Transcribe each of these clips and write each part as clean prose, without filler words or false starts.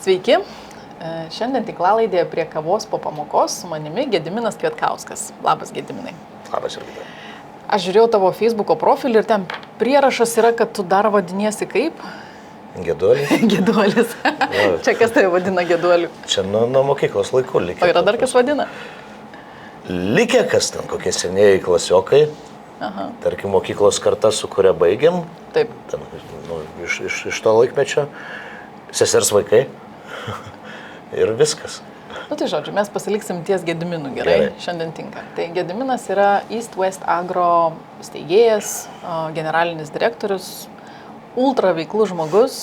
Sveiki, šiandien tinklalaidėje prie kavos po pamokos su manimi Gediminas Kvietkauskas. Labas, Gediminai. Labas ir kitai. Aš žiūrėjau tavo Facebooko profilį ir ten prierašas yra, kad tu dar vadiniesi kaip? Geduolis. Geduolis. Čia kas tai vadina geduoliu? Čia nuo mokyklos laikų likę. O yra dar kas vadina? Likę kas ten, kokie senieji klasiokai. Aha. Tarkim, mokyklos karta, su kuria baigiam. Taip. Ten, iš to laikmečio. Sesers vaikai. Ir viskas. Nu tai žodžiu, mes pasiliksim ties Gediminu, gerai? Šiandien tinka. Tai Gediminas yra East West Agro steigėjas, generalinis direktorius, ultra veiklus žmogus,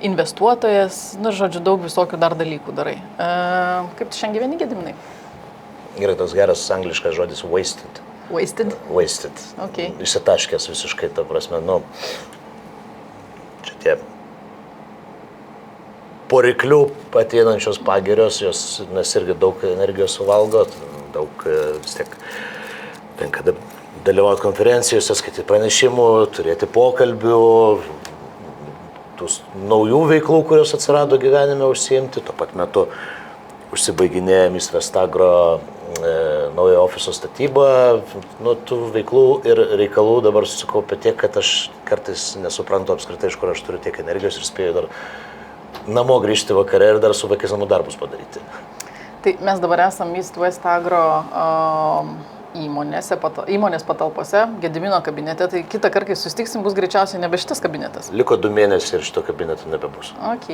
investuotojas, nu žodžiu, daug visokių dar dalykų darai. Kaip tu šiandien gyveni, Gediminai? Gerai, toks geras angliškas žodis wasted. Wasted? Wasted. Okay. Išsitaškęs visiškai, ta prasme, nu, čia tie poriklių ateinančios pagirios, jos, nes irgi daug energijos suvalgo, daug vis tiek tenka dalyvauti konferencijose, skaityti pranešimų, turėti pokalbių, tų naujų veiklų, kurios atsirado gyvenime užsiimti, tuo pat metu užsibaiginėjom East West Agro naujo ofiso statybą, nu, tų veiklų ir reikalų dabar susikaupė tiek, kad aš kartais nesuprantu apskritai, iš kur aš turiu tiek energijos ir spėju dar namo grįžti vakare ir dar su vaikais namų darbus padaryti. Tai mes dabar esam East West Agro įmonės patalpose, Gedimino kabinete, tai kitą kartą, kai susitiksim, bus greičiausiai nebe šitas kabinetas. Liko 2 mėnesiai ir šito kabineto nebebus. Ok.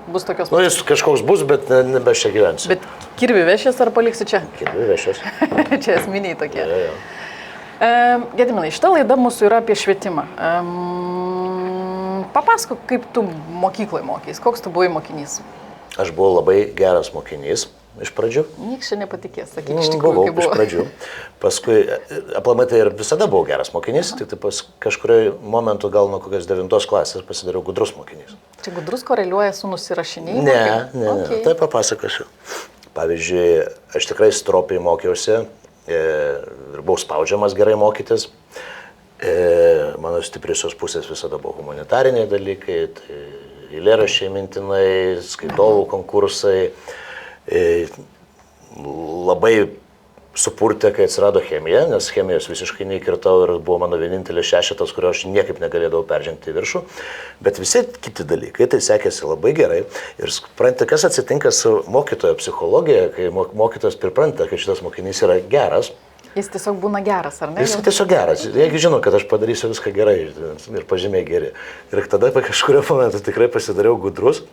Bus tokios... Nu, jis kažkoks bus, bet nebe čia gyvensiu. Bet kirvi vešies ar paliksi čia? Kirvi vešies. Čia esminiai tokie. Ja. Gediminai, šita laida mūsų yra apie švietimą. Papasakok, kaip tu mokykloje mokys, koks tu buvai mokinys? Aš buvau labai geras mokinys iš pradžių. Niekas čia nepatikės, sakyk, iš tikrųjų, kaip buvo. Iš pradžių. Paskui, aplamai tai ir visada buvau geras mokinys, tik tai kažkurioje momentu gal nuo kokios 9 klasės pasidariau gudrus mokinys. Čia gudrus koreliuoja su nusirašinėjimu? Ne, okay. Tai papasakosiu. Pavyzdžiui, aš tikrai stropiai mokiausi ir buvau spaudžiamas gerai mokytis. Mano stipriosios pusės visada buvo humanitariniai dalykai, tai eilėraščiai mintinai, skaitovų konkursai. Labai supurtė, kai atsirado chemija, nes chemijos visiškai neįkirtau ir buvo mano vienintelis šešetas, kurio aš niekaip negalėdavau peržengti į viršų. Bet visi kiti dalykai, tai sekėsi labai gerai. Ir suprantate, kas atsitinka su mokytojo psichologija, kai mokytojas pripranta, kad šitas mokinys yra geras. Jis tiesiog būna geras, ar ne? Jis tiesiog geras. Jeigu žino, kad aš padarysiu viską gerai ir pažymiai geri. Ir tada po kažkurio momentu tikrai pasidariau gudrus.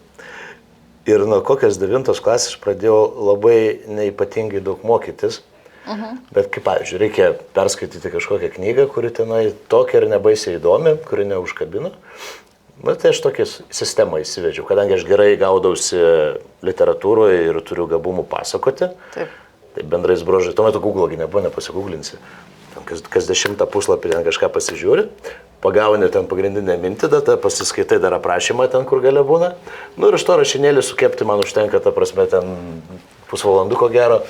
Ir nuo kokios 9 klasės pradėjau labai neipatingai daug mokytis. Bet kaip pavyzdžiui, reikia perskaityti kažkokią knygą, kuri tenai tokia ir nebaisiai įdomi, kuri neužkabino. Bet tai aš tokią sistemą įsivedžiau, kadangi aš gerai gaudausi literatūroje ir turiu gabumų pasakoti. Taip. Tai bendrais brožai, tuo metu Google'o nebuvo, nepasigūglinsi. Kas 10 puslapį ten kažką pasižiūri, pagauni ten pagrindinę mintį, tada pasiskaitai dar aprašymą ten, kur galia būna. Nu ir iš to rašinėlį sukepti man užtenka, ta prasme, ten pusvalanduko gero.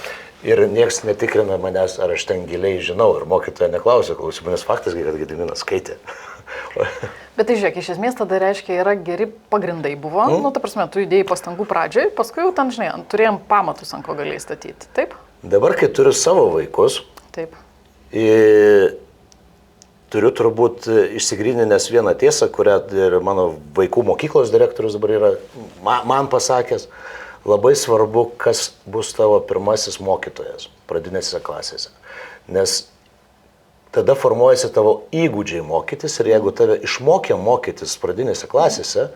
Ir nieks netikrina manęs, ar aš ten giliai žinau. Ir mokytoja neklausė, klausiu, manęs faktas, kad Gediminas skaitė. Bet tai žiūrėk, iš esmės tada reiškia, yra geri pagrindai buvo. Nu, ta prasme, tu įdėjai pastangų pradžioj, paskui jau ten, žinai, turėjom pamatus, ant ko galėjai statyti. Taip? Dabar, kai turiu savo vaikus, taip. Turiu turbūt išsigryninęs vieną tiesą, kurią ir mano vaikų mokyklos direktorius dabar yra man pasakęs. Labai svarbu, kas bus tavo pirmasis mokytojas pradinėse klasėse. Nes tada formuojasi tavo įgūdžiai mokytis ir jeigu tave išmokė mokytis pradinėse klasėse,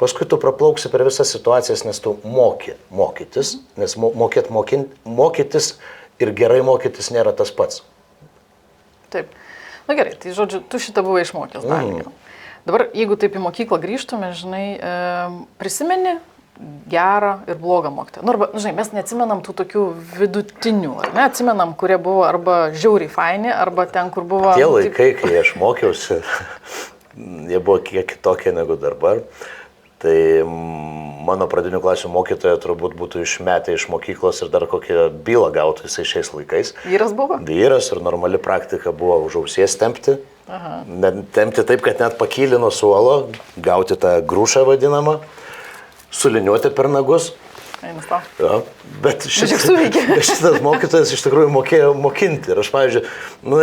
paskui tu praplauksi per visas situacijas, nes tu moki mokytis, nes mokytis ir gerai mokytis nėra tas pats. Taip. Na gerai, tai žodžiu, tu šitą buvai išmokęs dalį. Dabar, jeigu taip į mokyklą grįžtume, žinai, prisimeni gerą ir blogą mokytoją. Nu, arba, žinai, mes neatsimenam tų tokių vidutinių, ar ne? Atsimenam, kurie buvo arba žiauriai faini, arba ten, kur buvo... Tie laikai, kai aš mokiausi, jie buvo kiek kitokie negu dabar. Tai mano pradinių klasių mokytoja turbūt būtų išmetę iš mokyklos ir dar kokią bylą gautų jisai šiais laikais. Vyras buvo? Vyras ir normali praktika buvo už ausies tempti. Tempti taip, kad net pakyli nuo suolo, gauti tą grūšą vadinamą. suliniuoti per nagus. Eina tau. Jo, bet suveikė. šitas mokytojas iš tikrųjų mokėjo mokinti. Ir aš, pavyzdžiui,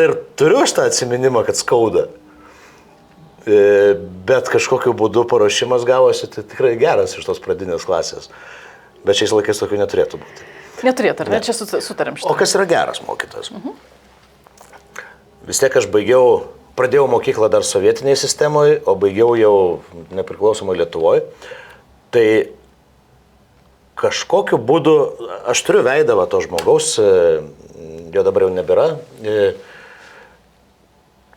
ir turiu aš tą atsiminimą, kad skauda. Bet kažkokiu būdu paruošimas gavosi tai tikrai geras iš tos pradinės klasės. Bet šiais laikais tokių neturėtų būti. Neturėtų, ar ne? Čia sutarėm šitą. O kas yra geras mokytojas? Vis tiek aš pradėjau mokyklą dar sovietiniai sistemoje, o baigiau jau nepriklausomai Lietuvoje. Tai kažkokiu būdu, aš turiu veidą to žmogaus, jo dabar jau nebėra.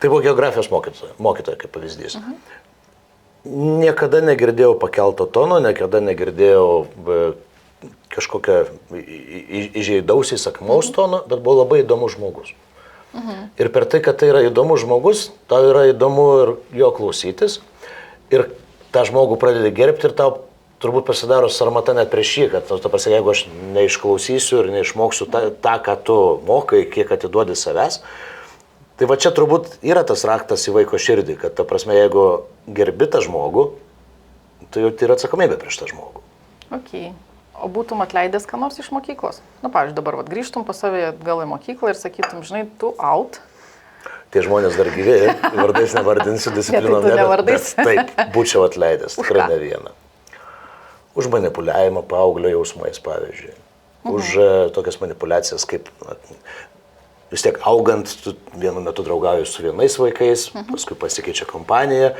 Tai buvo geografijos mokytoja kaip pavyzdys. Niekada negirdėjau pakelto tono, niekada negirdėjau kažkokio įžeidaus įsakmaus tono, bet buvo labai įdomus žmogus. Ir per tai, kad tai yra įdomus žmogus, tau yra įdomu ir jo klausytis. Ir tą žmogų pradedi gerbti ir tau turbūt pasidaro sarmata net prieš jį, kad jeigu aš neišklausysiu ir neišmoksiu tą, ką tu mokai, kiek atiduodi savęs, tai va čia turbūt yra tas raktas į vaiko širdį, kad ta prasme, jeigu gerbi tą žmogų, tai jau yra atsakomybė prieš tą žmogų. Okay. O būtum atleidęs ką nors iš mokyklos? Pavyzdžiui, dabar grįžtum pas save atgal į mokyklą ir sakytum, žinai, tu out. Tie žmonės dar gyvi, vardais nevardinsiu, disciplinom nevardais. Taip, būčiau atleidęs, tikrai ne vieną. Už manipuliavimą paauglio jausmais, pavyzdžiui. Už tokias manipulacijas, kaip vis tiek augant, tu vienu metu draugauji su vienais vaikais, paskui pasikeičia kompanija,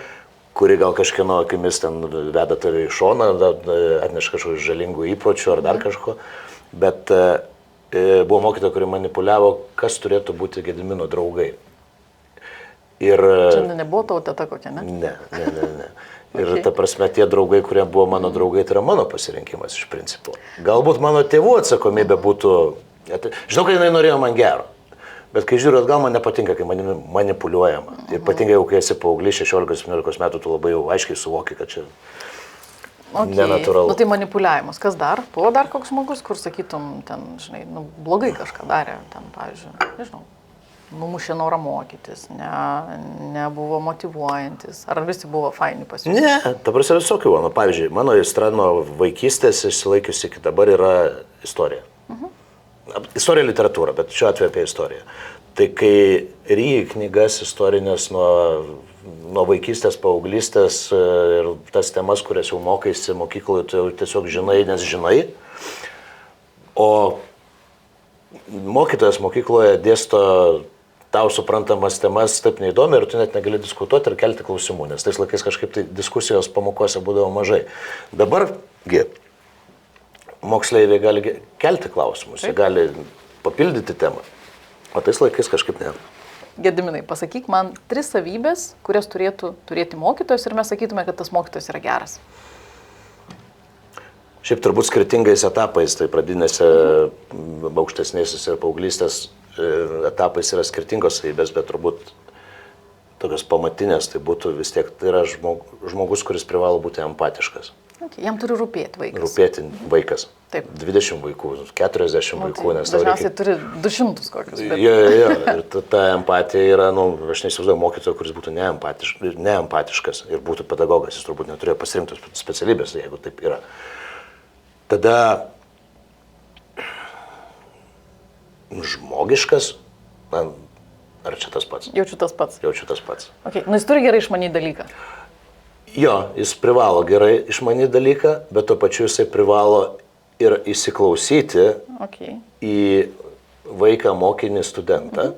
kuri gal kažkieno akimis ten veda tave į šoną, atneša kažkokių žalingų įpročių ar dar kažko. Bet buvo mokytoja, kuri manipuliavo, kas turėtų būti Gedimino draugai. Ir čia nebuvo tavo teta kokia, ne? Ne. Ir ta prasme, tie draugai, kurie buvo mano draugai, tai yra mano pasirinkimas iš principo. Galbūt mano tėvų atsakomybė būtų, žinau, kad jinai norėjo man gero, bet kai žiūriu atgal, man nepatinka, kai manimi manipuliuojama. Ir ypatingai jau kai esi paauglys, 16-17 metų, tu labai jau aiškiai suvoki, kad čia nenatūralu. Tai manipuliavimas. Kas dar? Buvo dar koks žmogus, kur sakytum, ten, žinai, blogai kažką darė, ten, pavyzdžiui, nežinau. Numušė norą mokytis, nebuvo motyvuojantis, ar visi buvo faini pas jus? Ne, ta prasme visokių. Pavyzdžiui, mano aistra nuo vaikystės išsilaikiusi iki dabar yra istorija. Istorija literatūra, bet šiuo atveju apie istoriją. Tai kai ryji knygas istorinės nuo vaikystės, paauglystės ir tas temas, kurias jau mokaisi mokykloje, tu jau tiesiog žinai, nes žinai. O mokytojas mokykloje dėsto tau suprantamas temas taip neįdomi ir tu net negali diskutuoti ir kelti klausimų, nes tais laikais kažkaip tai diskusijos pamokose būdavo mažai. Dabargi moksleiviai gali kelti klausimus, jie gali papildyti temą, o tais laikais kažkaip ne. Gediminai, pasakyk man 3 savybės, kurias turėtų turėti mokytojas ir mes sakytume, kad tas mokytojas yra geras. Šiaip turbūt skirtingais etapais, tai pradinėse, aukštesnėsis ir paauglystės etapais yra skirtingos savybės, bet turbūt tokios pamatinės, tai būtų vis tiek, tai yra žmogus, kuris privalo būti empatiškas. Okay, jam turi rūpėti vaikas. Rūpėti vaikas. Taip. 20 vaikų, 40 vaikų, nes tau dažniausiai turi 200 kokius. Bet... Jo, ir ta empatija yra, aš neįsivaizduoju mokytojo, kuris būtų neempatiškas ir būtų pedagogas, jis turbūt neturėjo pasirinkti specialybės, jeigu taip yra. Tada žmogiškas, ar čia tas pats? Jaučiu tas pats. Jaučiu tas pats. Okay. Jis turi gerai išmanyti dalyką. Jo, jis privalo gerai išmanyti dalyką, bet tuo pačiu jisai privalo ir įsiklausyti į vaiką, mokinį, studentą,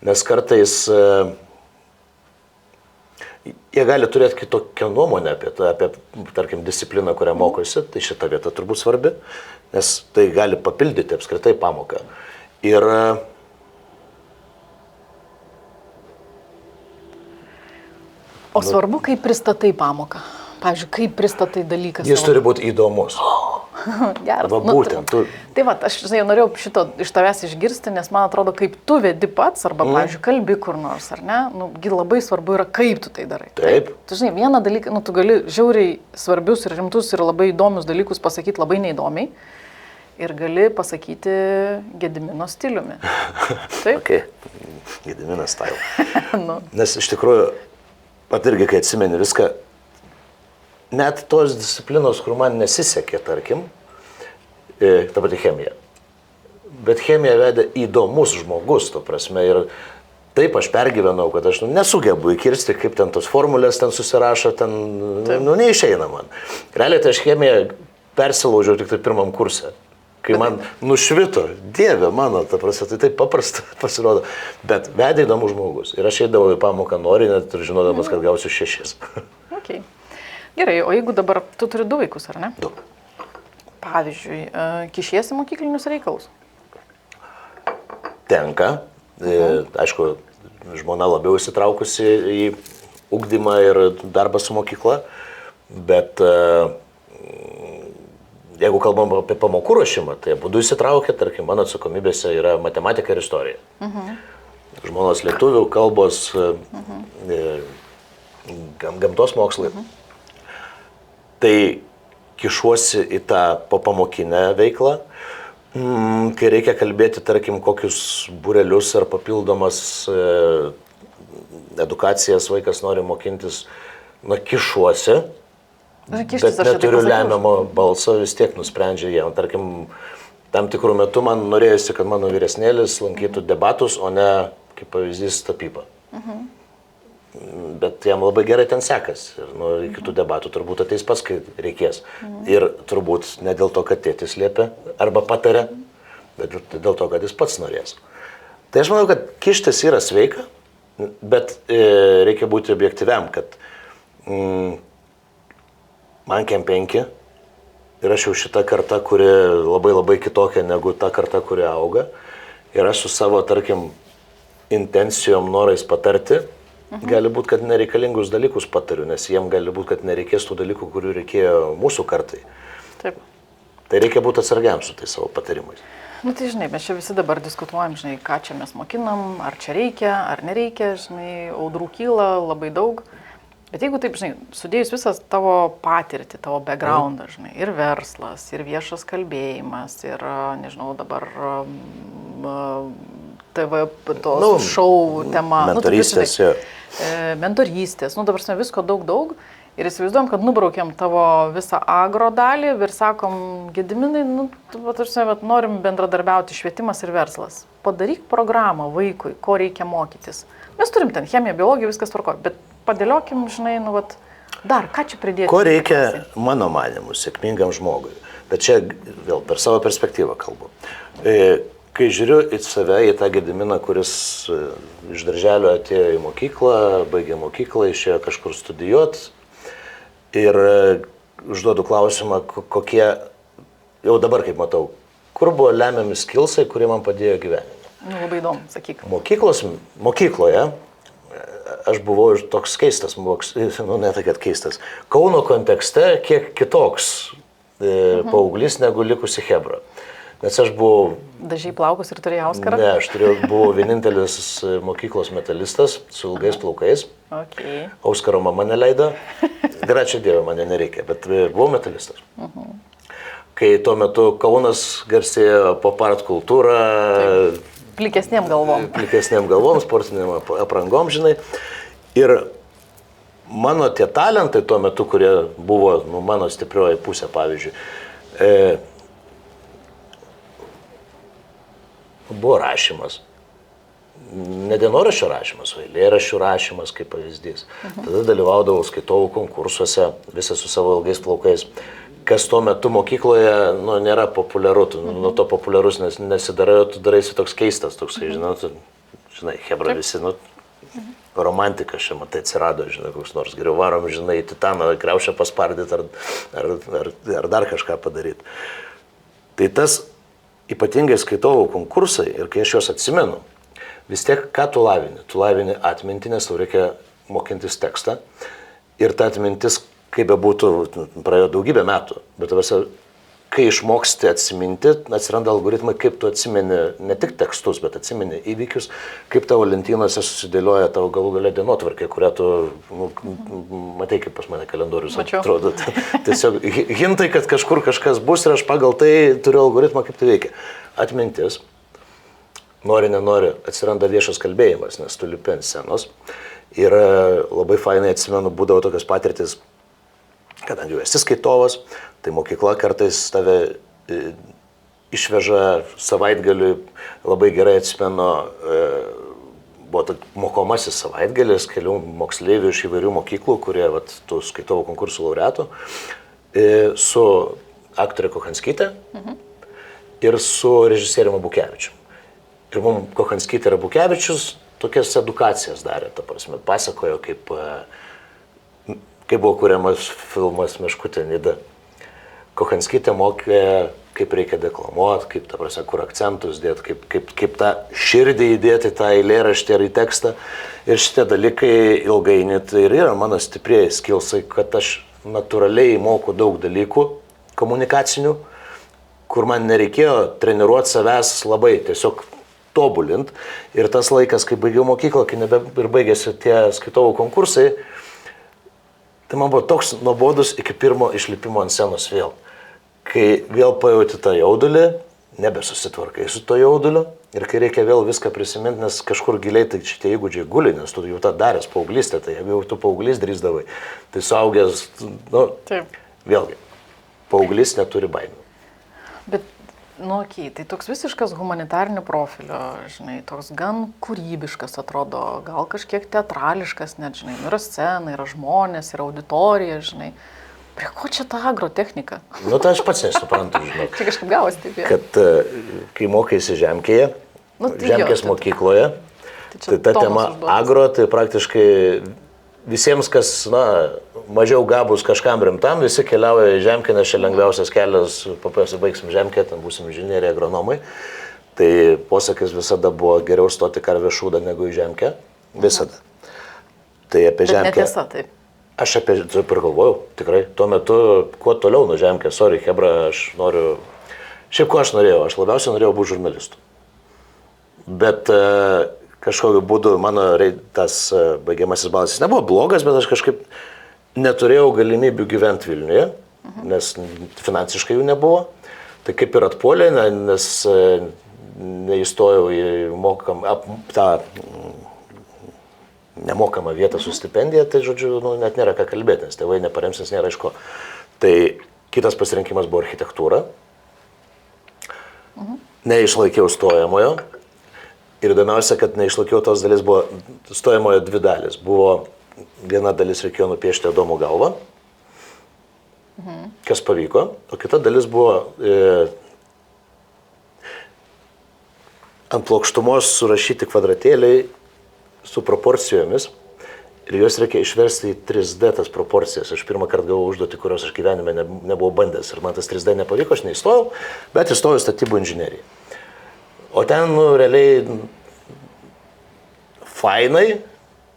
nes kartais jie gali turėti kitokią nuomonę apie, tarkim, discipliną, kurią mokosi, tai šita vieta turbūt svarbi, nes tai gali papildyti apskritai pamoką. Ir o svarbu, kaip pristatai pamoką. Pavyzdžiui, kaip pristatai dalyką. Jis turi būti įdomus. Geras. Va, būtent. Tai va, aš norėjau šito iš tavęs išgirsti, nes man atrodo, kaip tu vedi pats, arba, pavyzdžiui, kalbi kur nors, ar ne, labai svarbu yra, kaip tu tai darai. Taip. Tu žinai, vieną dalyką, tu gali žiauriai svarbius ir rimtus ir labai įdomius dalykus pasakyti labai neįdomiai ir gali pasakyti Gedimino stiliumi. Taip? Okay. Gedimino style. Nes iš tikrųjų, pat irgi, kai atsimeni viską, net tos disciplinos, kur man nesisekė, tarkim, ta pati chemija. Bet chemija vedė įdomus žmogus, to prasme, ir taip aš pergyvenau, kad aš nesugebu įkirsti, kaip ten tos formulės ten susirašo, ten, neišeina man. Realiai tai aš chemiją persilaužiau tik tai pirmam kurse. Kai man nušvito, Dieve mano, ta prasme, tai taip paprasta pasirodo, bet vedė įdomus žmogus. Ir aš eidavau į pamoką nori, net ir žinodamas, kad gausiu 6. Okay. Gerai, o jeigu dabar tu turi 2 vaikus, ar ne? 2. Pavyzdžiui, kišiesi mokyklinius reikalus? Tenka. Aišku, žmona labiau įsitraukusi į ugdymą ir darbą su mokykla, bet jeigu kalbam apie pamokų ruošimą, tai abudu įsitraukia, tarkim, mano atsakomybėse yra matematika ir istorija. Žmonos lietuvių kalbos, gamtos mokslai. Tai kišuosi į tą popamokinę veiklą, kai reikia kalbėti, tarkim, kokius būrelius ar papildomas edukacijas vaikas nori mokintis, kišuosi. Bet neturiu lemiamo balso, vis tiek nusprendžia jie. Tarkim, tam tikrų metų man norėjusi, kad mano vyresnėlis lankytų debatus, o ne, kaip pavyzdys, tapybą. Bet jam labai gerai ten sekas. Ir iki tų debatų turbūt ateis pats, kai reikės. Ir turbūt ne dėl to, kad tėtis liepia arba patarė, bet dėl to, kad jis pats norės. Tai aš manau, kad kištis yra sveika, bet reikia būti objektyviam, kad man kem 5 ir aš jau šita karta, kuri labai kitokia negu ta karta, kuri auga. Ir aš su savo, tarkim, intencijom, norais patarti, gali būti, kad nereikalingus dalykus patariu, nes jiem gali būti, kad nereikės tų dalykų, kurių reikėjo mūsų kartai. Taip. Tai reikia būti atsargiam su tai savo patarimais. Tai žinai, mes čia visi dabar diskutuojam, žinai, ką čia mes mokinam, ar čia reikia, ar nereikia, žinai, audrų kyla labai daug. Bet jeigu taip, žinai, sudėjus visas tavo patirtį, tavo backgroundą, žinai, ir verslas, ir viešas kalbėjimas, ir, nežinau, dabar TV tos šou tema. Mentorystės. Mentorystės, dabar visko daug. Ir įsivaizduojam, kad nubraukėm tavo visą agro dalį ir sakom, Gediminai, norim bendradarbiauti švietimas ir verslas. Padaryk programą vaikui, ko reikia mokytis. Mes turim ten chemiją, biologiją, viskas tvarko, bet padėliokim, žinai, dar, ką čia pridėti? Ko reikia, mano manimu, sėkmingam žmogui? Bet čia vėl per savo perspektyvą kalbu. Kai žiūriu į save, į tą Gediminą, kuris iš darželio atėjo į mokyklą, baigė mokyklą, išėjo kažkur studijuoti ir užduodu klausimą, kokie, jau dabar kaip matau, kur buvo lemiami skilsai, kurie man padėjo gyvenime. Labai įdomu, sakyk. Mokykloje aš buvau ir toks keistas, ne tai, kad keistas, Kauno kontekste kiek kitoks paauglys negu likusi chebra. Nes aš buvau... Dažiai plaukus ir turėjai auskarą? Ne, aš buvau vienintelis mokyklos metalistas su ilgais plaukais. Okay. Auskaro mama neleido. Ir ačiū Dievui, mane nereikia, bet buvau metalistas. Kai tuo metu Kaunas garsėjo pop art kultūrą. Plikesnėm galvom, sportiniam aprangom, žinai. Ir mano tie talentai tuo metu, kurie buvo mano stiprioji pusė, pavyzdžiui, buvo rašymas. Ne dienoraščio rašymas, o eilėraščių rašymas, kaip pavyzdys. Tada dalyvaudavau skaitovų konkursuose, visą su savo ilgais plaukais. Kas tuo metu mokykloje nėra populiaru, nuo to populiarus nesidarai, tu daraisi toks keistas, toksai, žinai, hebra visi, romantika čia, matai, atsirado, žinai, koks nors geriau varom, žinai, titaną, kriaušę paspardyti ar dar kažką padaryti. Tai tas ypatingai skaitovų konkursai ir kai aš juos atsimenu, vis tiek ką tu lavini? Tu lavini atmintį, nes tau reikia mokintis tekstą ir ta atmintis, kaip bebūtų, praėjo daugybę metų, bet kai išmoksti atsiminti, atsiranda algoritmai, kaip tu atsimeni ne tik tekstus, bet atsimeni įvykius, kaip tavo lentynose susidėlioja tavo galų gale dienotvarkė, kurią tu, matai, kaip pas mane kalendorius atrodo. Tiesiog hintai, kad kažkur kažkas bus ir aš pagal tai turiu algoritmą, kaip tai veikia. Atmintis, nori, nenori, atsiranda viešas kalbėjimas, nes tu lipi ant scenos. Ir labai fainai atsimenu, būdavo tokios patirtis, kadangi jau esi skaitovas, tai mokykla kartais tave išveža savaitgaliui, labai gerai atsimenu, buvo mokomasis savaitgalis kelių moksleivių iš įvairių mokyklų, kurie tų skaitovų konkursų laureatų, su aktorė Kochanskytė ir su režisieriumi Bukevičiu. Ir mums Kochanskytė ir Bukevičius tokias edukacijas darė, ta prasme, pasakojo, kaip buvo kuriamas filmas Meškutė Nida. Kochanskytė mokė, kaip reikia deklamuoti, kaip, ta prasme, kur akcentus dėti, kaip tą širdį įdėti, tą eilėraštį ar į tekstą. Ir šitie dalykai ilgainiui tai ir yra mano stiprieji skilsai, kad aš natūraliai moku daug dalykų komunikacinių, kur man nereikėjo treniruoti savęs labai, tiesiog tobulint. Ir tas laikas, kai baigiau mokyklą, kai ir baigėsi tie skaitovų konkursai, tai man buvo toks nuobodus iki pirmo išlipimo ant scenos vėl. Kai vėl pajauti tą jaudulį, nebesusitvarkai su to jauduliu ir kai reikia vėl viską prisiminti, nes kažkur giliai tai šitie įgūdžiai guli, nes tu jau tą daręs paauglystę, tai jeigu jau tu paauglys drįsdavai, tai suaugęs, vėlgi, paauglys neturi baimių. Bet, tai toks visiškas humanitarinių profilio, žinai, toks gan kūrybiškas atrodo, gal kažkiek teatrališkas net, žinai, yra scena, yra žmonės, yra auditorija, žinai. Prie ko čia ta agrotechnika? Tai aš pats nesuprantu, žinau. Čia kažkaip gavosi taip. Kad kai mokėsi Žemkėje, Žemkės mokykloje, tai ta tema agro, tai praktiškai visiems, kas, mažiau gabus kažkam rimtam, visi keliauja į Žemkę, nes čia lengviausias kelias, baigsim Žemkę, ten būsim inžinieriai, agronomai. Tai posakis visada buvo geriau stoti karvę šūdą negu į Žemkę. Visada. Tai apie Žemkę. Bet netiesa, taip. Aš apie tai ir galvojau, tikrai. Tuo metu, kuo toliau nuo Žemkės, sorry, hebra, aš noriu... Šiaip ko aš norėjau? Aš labiausiai norėjau būti žurnalistu. Bet kažkokiu būdu mano tas baigiamasis balas nebuvo blogas, bet aš kažkaip neturėjau galimybių gyventi Vilniuje, nes finansiškai jų nebuvo. Tai kaip ir atpuolė, nes neįstojau į nemokamą vietą su stipendija, tai žodžiu, net nėra ką kalbėti, nes tėvai neparems, nes nėra iš ko. Tai kitas pasirinkimas buvo architektūra. Neišlaikiau stojamojo. Ir įdomiausia, kad neišlaikiau tos dalis, buvo stojamojo dvi dalis. Buvo viena dalis reikėjo nupiešti Adomo galvą, kas pavyko, o kita dalis buvo ant plokštumos surašyti kvadratėliai su proporcijomis ir juos reikia išversti į 3D tas proporcijas. Aš pirmą kartą gavau užduotį, kurios aš gyvenime nebuvau bandęs ir man tas 3D nepavyko, aš neįstojau, bet įstojau statybų inžinieriją. O ten, realiai, fainai,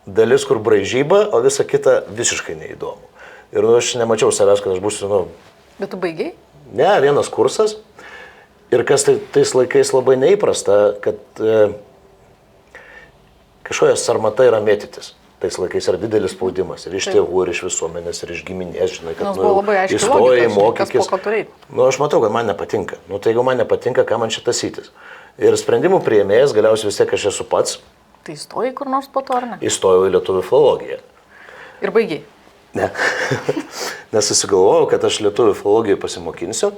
dalis kur braižyba, o visa kita visiškai neįdomu. Ir aš nemačiau savęs, kad aš būsiu, Bet tu baigiai? Ne, vienas kursas. Ir kas tais laikais labai neįprasta, kad kažkokia sarmata yra mėtytis. Tais laikais yra didelis spaudimas ir iš tėvų, ir iš visuomenės, ir iš giminės, žinai, kad įstojai, mokykis. Aš matau, kad man nepatinka. Tai jeigu man nepatinka, ką man čia tasytis. Ir sprendimų priėmėjas, galiausiai vis tiek aš esu pats. Tai įstojai kur nors po to, ar ne? Įstojau į lietuvių filologiją. Ir baigiai? Ne. Nes susigalvojau, kad aš lietuvių filologiją pasimokinsiu,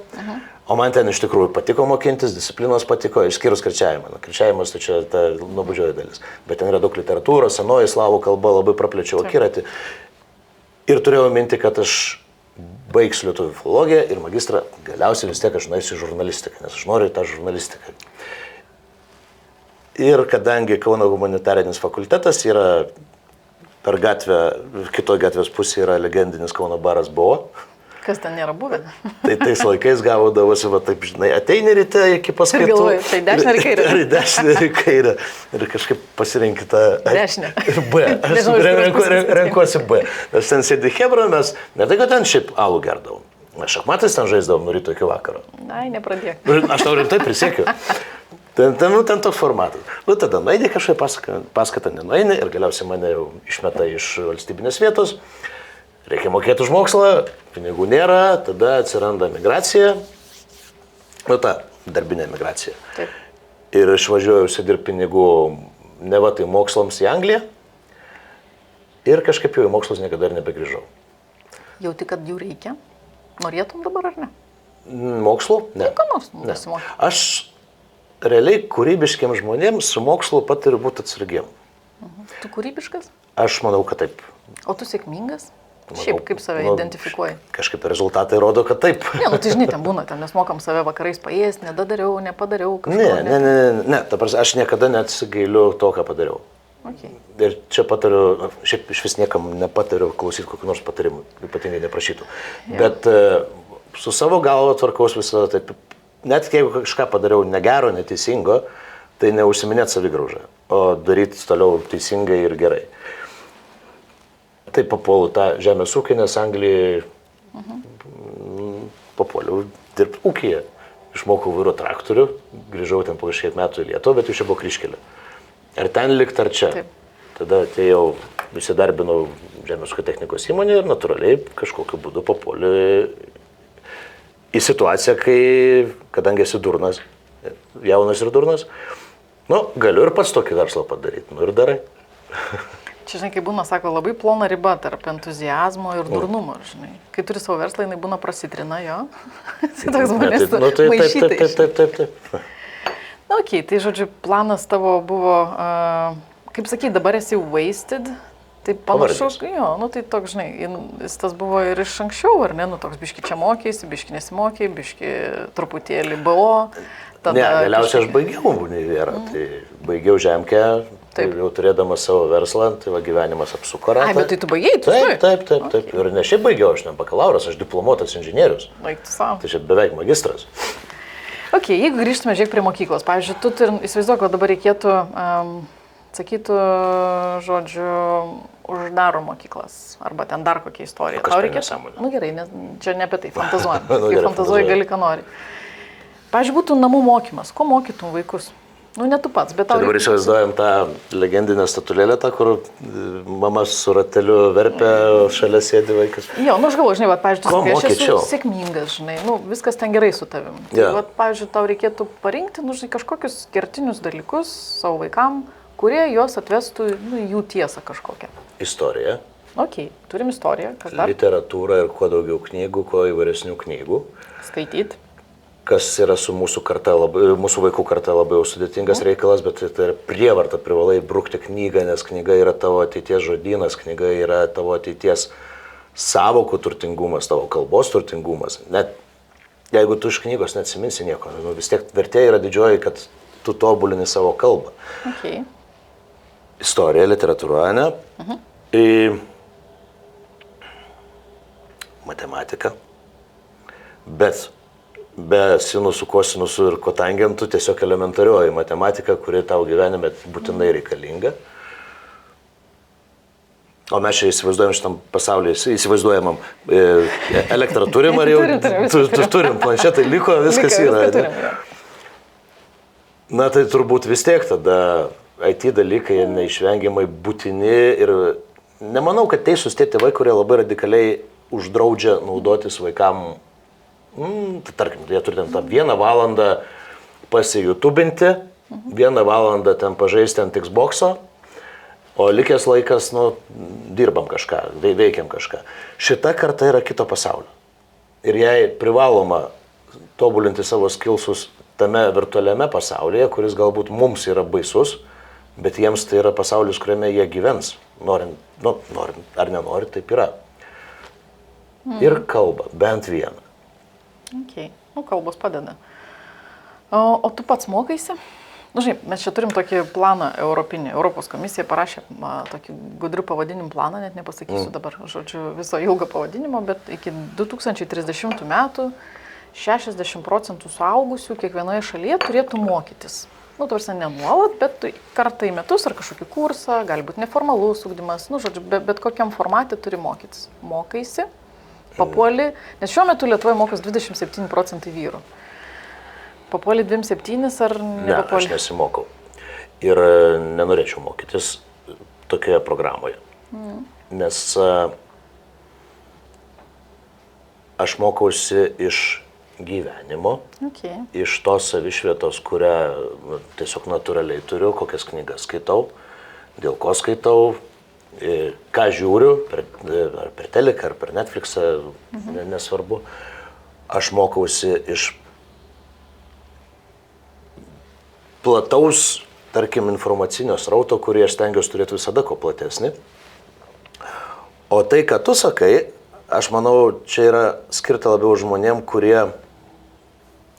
o man ten iš tikrųjų patiko mokintis, disciplinos patiko, išskyrus kirčiavimą. Kirčiavimas tai čia ta nuobodžioji dalis. Bet ten yra daug literatūros, senoji slavų kalba, labai praplėčiau akiratį. Ir turėjau minti, kad aš baigsiu lietuvių filologiją ir magistrą, galiausiai vis tiek aš nueisiu į žurnalistiką, nes aš noriu tą žurnalistiką. Ir kadangi Kauno humanitarinis fakultetas yra per gatvę, kitoje gatvės pusėje yra legendinis Kauno baras Buvo. Kas ten nėra buvę? Tai tais laikais gaudavosi, taip žinai, ateini ryte iki paskaitų. Ir galvoju, tai dešinė ar kairė? Ar dešinė ar kairė. Ir kažkaip pasirinkti tą... Dešinę. B. Aš renkuosi B. Nes ten sėdi hebra, mes ne tai, kad ten šiaip alų gerdavom. Mes šachmatais ten žaisdavom nuo ryto iki vakaro. Ai, nepradėk. Aš tau rimtai prisiekiu. Ten toks formatas. Tada nueini kažkaip paskatą, nenueini ir galiausiai mane jau išmeta iš valstybinės vietos. Reikia mokėti už mokslą, pinigų nėra, tada atsiranda migracija, ta darbinė migracija. Taip. Ir išvažiuoju užsidirbti pinigų neva tai mokslams į Angliją ir kažkaip jau į mokslus niekada ir nebegrįžau. Jauti, kad jų reikia? Norėtum dabar ar ne? Mokslo? Ne. Ką nors Ne. nesimokyti. Aš realiai kūrybiškiams žmonėms su mokslu patariu būti atsargiem. Tu kūrybiškas? Aš manau, kad taip. O tu sėkmingas? Manau, Šiaip kaip save identifikuoji? Kažkaip rezultatai rodo, kad taip. Ne, nu tai žinai, ten būna, ten mes mokam save vakarais paėsti, nedadariau, nepadariau kažko. Ne, ta prasme, aš niekada neatsigailiu to, ką padariau. Okay. Ir čia patariu, šiaip iš vis niekam nepatariu klausyti kokių nors patarimų, ypatingai neprašytų. Bet su savo galva tvarkaus visada taip, net jeigu kažką padariau negero, neteisingo, tai neužsiminėt savigraužą, o daryti toliau teisingai ir gerai. Tai papuolu tą žemės ūkį, nes Anglijai papuoliau dirbti ūkyje. Išmokau vairuoti traktorių, grįžau ten po kažkiek metų į Lietuvą, bet jau čia buvo kryžkelė. Ar ten likt, ar čia. Taip. Tada atėjau, įsidarbinau žemės ūkio technikos įmonėje ir natūraliai kažkokiu būdu papuoliu į situaciją, kai, kadangi esi durnas, jaunas ir durnas, galiu ir pats tokį verslą padaryti, ir darai. Čia, žinai, kai būna, sako, labai plona riba tarp entuzijazmo ir durnumo, žinai. Kai turi savo verslą, jinai būna prasitrina jo. Tai toks žmonės maišytai. Taip. Na, okei, tai žodžiu, planas tavo buvo, kaip sakai, dabar esi wasted. Tai panašu, jo, tai toks, žinai, jis tas buvo ir iš anksčiau, ar ne, toks biški čia mokėsi, biški nesimokė, biški truputėlį buvo. Ne, galiausiai aš baigiau univerą, tai baigiau Žemkę, tai jau turėdamas savo verslą, tai va gyvenimas apsuko ratą. Ai, bet tai tu baigiai, tu Taip. Ir ne šiaip baigiau, aš ne bakalauras, aš diplomuotas inžinierius. Baigtų savo. Tai čia beveik magistras. Ok, jeigu grįžtume žiūrėk prie mokyklos, pavyzdžiui, tu įsivaizduok, kad dabar reikėtų, sakytų, žodžiu, uždaro mokyklas, arba ten dar kokia istorija. Tau reikėtų? Nu gerai, čia ne apie tai, fantazuojam. Kai fantazuoji, gali ką nori. Pavyzdžiui, būtų namų mokymas, ko mokytum vaikus? Nu, ne tu pats, bet tau... Dabar įsivaizduojam tą legendinę statulėlę, tą, kur mama su rateliu verpia, šalia sėdi vaikas. Jo, aš galvoju, žinai, pavyzdžiui, aš esu sėkmingas, žinai, viskas ten gerai su tavim. Yeah. Pavyzdžiui, tau reikėtų parinkti, žinai, kažkokius kertinius dalykus savo vaikam, kurie juos atvestų į jų tiesą kažkokią. Istorija. Ok, turim istoriją, kas dar? Literatūra ir kuo daugiau knygų, kuo įvairesnių knygų. Skaityti. Kas yra su mūsų mūsų vaikų karta labai jau sudėtingas reikalas, bet tai yra prievarta, privalai brukti knygą, nes knyga yra tavo ateities žodynas, knyga yra tavo ateities sąvokų turtingumas, tavo kalbos turtingumas. Net jeigu tu iš knygos neatsiminsi nieko, vis tiek vertė yra didžioji, kad tu tobulini savo kalbą. Okay. Istorija, literatūra, ne? Matematika. Bet be sinusų, kosinusų ir kotangentų tiesiog elementarioji matematika, kuri tau gyvenime būtinai reikalinga. O mes čia įsivaizduojam šitam pasaulyje, įsivaizduojamam elektrą turim, ar jau turim, planšetai liko, viskas yra. Na tai turbūt vis tiek tada IT dalykai neišvengiamai būtini ir nemanau, kad teisūs tie tėvai, kurie labai radikaliai uždraudžia naudotis vaikam. Tai tarkim, jie turi ten tą 1 valandą pasijutubinti, 1 valandą ten pažaisti ant Xbox'o, o likęs laikas, dirbam kažką, veikiam kažką. Šita karta yra kito pasaulio. Ir jai privaloma tobulinti savo skillsus tame virtualiame pasaulyje, kuris galbūt mums yra baisus, bet jiems tai yra pasaulis, kuriame jie gyvens. Norint ar nenorit, taip yra. Ir kalba, bent vieną. Okay. Kalbos padeda. O tu pats mokaisi? Žinai, mes čia turim tokį planą europinį. Europos komisija parašė tokį gudrių pavadinimų planą, net nepasakysiu dabar, žodžiu, viso ilgo pavadinimo, bet iki 2030 metų 60% suaugusių kiekvienoje šalyje turėtų mokytis. Tarsi ne nuolat, bet kartą į metus ar kažkokį kursą, gali būti neformalus ugdymas, žodžiu, bet kokiam formatė turi mokytis. Mokaisi. Papuoli, nes šiuo metu Lietuvoje mokos 27% vyrų. Papuoli 27 ar nepapuoli? Ne, aš nesimokau. Ir nenorėčiau mokytis tokioje programoje. Nes aš mokausi iš gyvenimo, iš tos savišvietos, kurią tiesiog natūraliai turiu, kokias knygas skaitau, dėl ko skaitau, ką žiūriu, ar per teleką, ar per Netflixą, nesvarbu, aš mokausi iš plataus, tarkim, informacinio srauto, kurį aš stengiuosi turėti visada ko platesnį. O tai, ką tu sakai, aš manau, čia yra skirta labiau žmonėm, kurie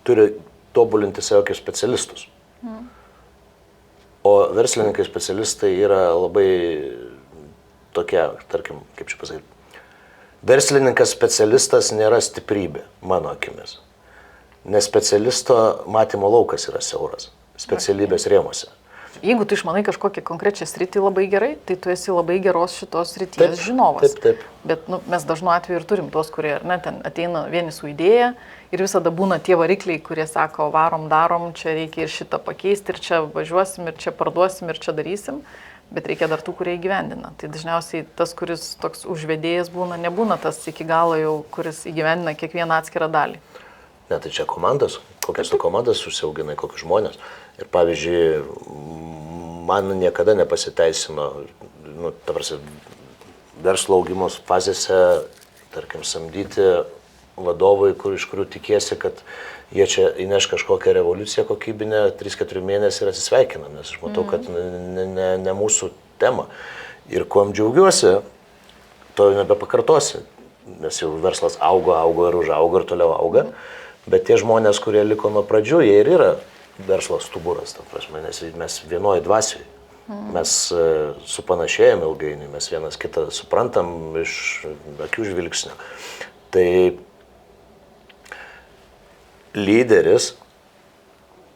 turi tobulinti save kaip specialistus. O verslininkai specialistai yra labai tokie, tarkim, kaip čia pasakyti, verslininkas specialistas nėra stiprybė, mano akimis. Nes specialisto matymo laukas yra siauras, specialybės rėmuose. Jeigu tu išmanai kažkokią konkrečią sritį labai gerai, tai tu esi labai geros šitos srities žinovas. Taip. Bet mes dažnu atveju ir turim tuos, kurie ten ateina vieni su idėja ir visada būna tie varikliai, kurie sako, varom, darom, čia reikia ir šitą pakeisti, ir čia važiuosim, ir čia parduosim, ir čia darysim. Bet reikia dar tų, kurie įgyvendina. Tai dažniausiai tas, kuris toks užvedėjas būna, nebūna tas iki galo jau, kuris įgyvendina kiekvieną atskirą dalį. Ne, tai čia komandos, kokias tu komandas susiauginai, kokius žmonės. Ir pavyzdžiui, man niekada nepasiteisino, verslo augimo fazėse, tarkim, samdyti vadovai, iš kurių tikėsi, kad jie čia įneš kažkokią revoliuciją kokybinę, 3-4 mėnesių ir atsisveikina, nes aš matau, kad ne mūsų tema. Ir kuom džiaugiuosi, to jau nebepakartosi, nes jau verslas augo ir užaugo ir toliau auga, bet tie žmonės, kurie liko nuo pradžių, jie ir yra verslas stuburas, ta prasme, nes mes vienoj dvasioj. Mes supanašėjom ilgainiui, mes vienas kitą suprantam iš akių žvilgsnio. Tai lyderis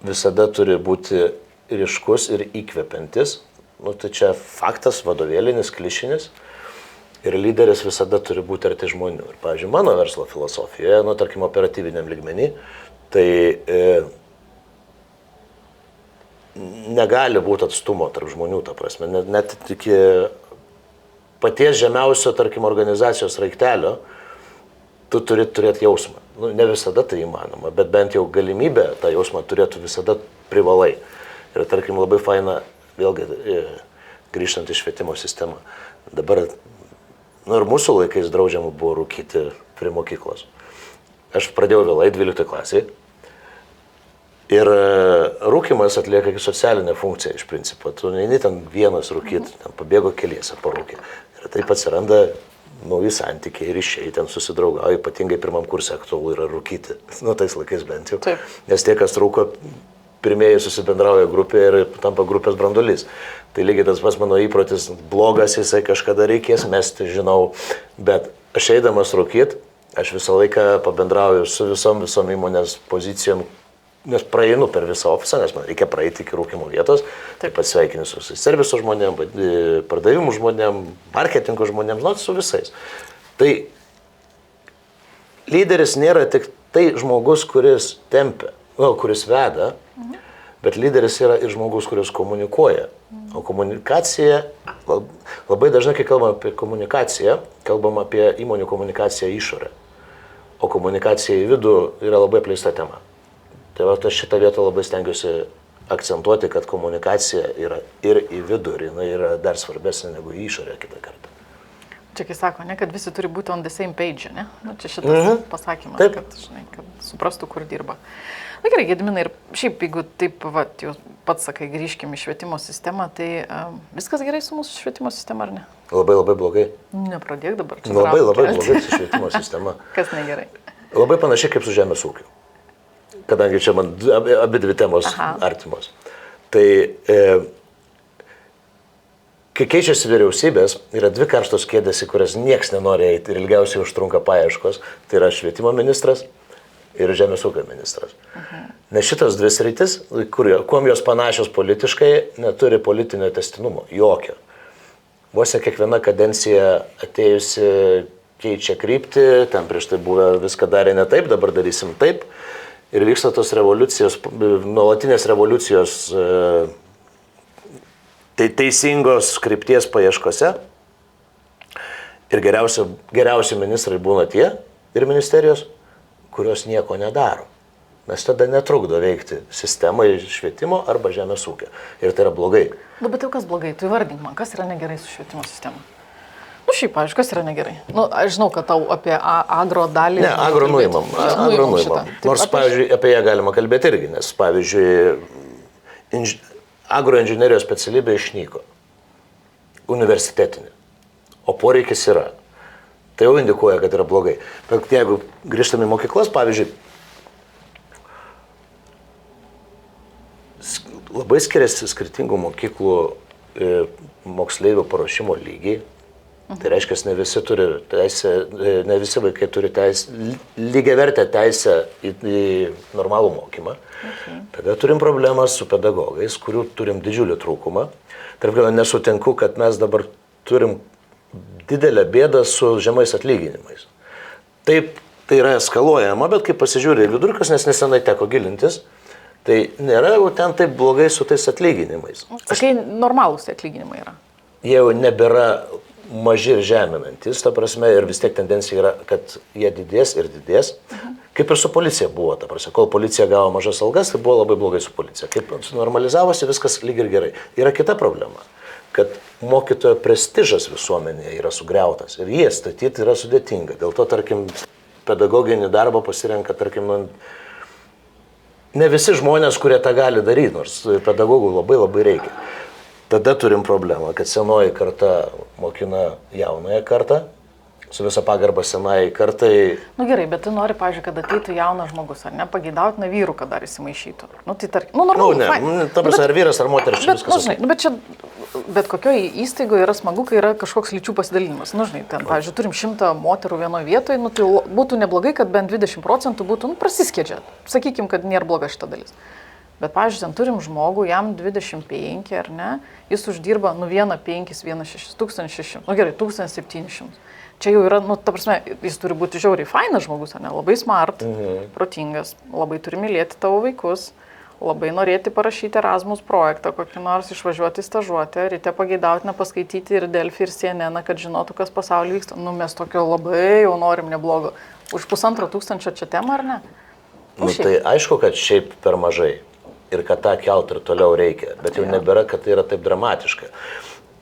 visada turi būti ryškus ir įkvepiantis. Tai čia faktas, vadovėlinis, klišinis. Ir lyderis visada turi būti arti žmonių. Ir, pavyzdžiui, mano verslo filosofijoje, tarkim, operatyviniam lygmenį, tai negali būti atstumo tarp žmonių, ta prasme. Net iki paties žemiausio, tarkim, organizacijos raiktelio, tu turi turėti jausmą. Ne visada tai įmanoma, bet bent jau galimybę tą jausmą turėtų visada privalai. Ir, tarkim, labai faina, vėlgi, grįžtant į švietimo sistemą. Dabar, ir mūsų laikais draudžiama buvo rūkyti prie mokyklos. Aš pradėjau vėlai, 12 klasėje. Ir rūkimas atlieka socialinę funkciją iš principo. Tu neini ten vienas rūkyti, ten pabėgo keliese parūkė. Ir taip atsiranda nauji santykiai, ryšiai, ten susidraugauja, ypatingai pirmam kurse aktualu yra rūkyti. Tais laikais bent jau. Taip. Nes tie, kas rūko, pirmieji susibendrauja grupėje ir tampa grupės branduolys. Tai lygiai tas pats mano įprotis blogas, jisai kažkada reikės mesti, žinau. Bet aš eidamas rūkyti, aš visą laiką pabendrauju su visom įmonės pozicijom, nes praeinu per visą ofisą, nes man reikia praeiti iki rūkimo vietos, taip pat sveikinu su serviso žmonėm, pardavimų žmonėm, marketingo žmonėm, su visais. Tai lyderis nėra tik tai žmogus, kuris tempia, kuris veda, bet lyderis yra ir žmogus, kuris komunikuoja. O komunikacija, labai dažnai, kai kalbam apie komunikaciją, kalbam apie įmonių komunikaciją į išorę. O komunikacija į vidų yra labai apleista tema. Tai aš šitą vietą labai stengiuosi akcentuoti, kad komunikacija yra ir į vidų, ir jinai yra dar svarbesnė negu į išorę kitą kartą. Čia kai sako, ne, kad visi turi būti on the same page, ne? Čia šitas pasakymas, kad suprastų, kur dirba. Na gerai, Gediminai, ir šiaip, jeigu taip, jūs pats sakai, grįžkime į švietimo sistemą, tai viskas gerai su mūsų švietimo sistema, ar ne? Labai blogai. Nepradėk dabar. Labai blogai su švietimo sistema. Kas negerai? Labai panašiai kaip su žemės ūkiu. Kadangi čia man abi dvi temos artimos. Tai kai keičiasi vyriausybės, yra dvi karstos kėdės, į kurias nieks nenori eiti ir ilgiausiai užtrunka paieškos. Tai yra švietimo ministras ir žemės ūkio ministras. Nes šitos dvi sritis, kuom jos panašios politiškai, neturi politinio tęstinumo. Jokio. Vos kiekviena kadencija atėjusi keičia kryptį, ten prieš tai buvę viską darė ne taip, dabar darysim taip. Ir vyksta tos revoliucijos, nuolatinės revoliucijos teisingos krypties paieškose. Ir geriausi ministrai būna tie ir ministerijos, kurios nieko nedaro. nes tada netrukdo veikti sistemai švietimo arba žemės ūkio. Ir tai yra blogai. Nu, bet jau kas blogai, tu įvardink man, kas yra negerai su švietimo sistema. Nu, šiaip, pavyzdžiui, kas yra negerai? Nu, aš žinau, kad tau apie agro dalį... Ne, agro nuimam. Nors, pavyzdžiui, apie ją galima kalbėti irgi, nes, pavyzdžiui, agroinžinerijos specialybė išnyko. Universitetinė. O poreikis yra. Tai jau indikuoja, kad yra blogai. Bet jeigu grįžtame į mokyklas, pavyzdžiui, labai skiriasi skirtingų mokyklų moksleivių paruošimo lygiai. Tai reiškia, ne visi turi teisę, ne visi vaikai turi teisę, lygiavertę teisę į normalų mokymą. Tada turim problemą su pedagogais, kurių turim didžiulį trūkumą. Tarp nesutinku, kad mes dabar turim didelę bėdą su žemais atlyginimais. Taip, tai yra eskaluojama, bet kai pasižiūrė vidurkas, nes nesenai teko gilintis, tai nėra jau ten taip blogai su tais atlyginimais. Sakai, normalūs atlyginimai yra. Jie jau nebėra maži ir žeminantis, ta prasme, ir vis tiek tendencija yra, kad jie didės ir didės. Kaip ir su policija buvo, ta prasme, kol policija gavo mažas algas, tai buvo labai blogai su policija. Kaip normalizavosi, viskas lyg ir gerai. Yra kita problema, kad mokytojo prestižas visuomenėje yra sugriautas ir jie statyti yra sudėtinga. Dėl to, tarkim, pedagoginį darbą pasirenka, tarkim, ne visi žmonės, kurie tą gali daryti, nors pedagogų labai labai reikia. Tada turim problemą, kad senoji karta mokina jaunąją kartą, su visa pagarba senai kartai. Nu gerai, bet tu nori, pavyzdžiui, kad ateitų jaunas žmogus, ar ne, pageidautina vyrų, kad dar įsimaišytų. Nu tai tarkim, normalu. Ta prasme, ar vyras, ar moteris, čia viskas. Žinai, bet čia, bet kokioje įstaigoje yra smagu, kai yra kažkoks lyčių pasidalinimas. Nu žinai, ten, pavyzdžiui, turim 100 moterų vienoje vietoje, nu tai būtų neblogai, kad bent 20% būtų, prasiskiedžia. Sakykim, kad nėra bloga šita dalis. Bet, pavyzdžiui, ten turim žmogų, jam 25, ar ne, jis uždirba, 1,5, 1,6, 1,600, nu gerai, 1,700. Čia jau yra, ta prasme, jis turi būti žiauriai fainas žmogus, ar ne, labai smart, protingas, labai turi mylėti tavo vaikus, labai norėti parašyti Erasmus projektą, kokį nors išvažiuoti stažuotę, ryte pageidautina paskaityti ir Delfi, ir CNN, kad žinotų, kas pasaulyje vyksta. Nu, mes tokio labai jau norim neblogo. Už 1,500 čia tema, ar ne? Nu, tai aišku, kad šiaip per mažai. Ir kad tą kelt ir toliau reikia, bet jau nebėra, kad tai yra taip dramatiška.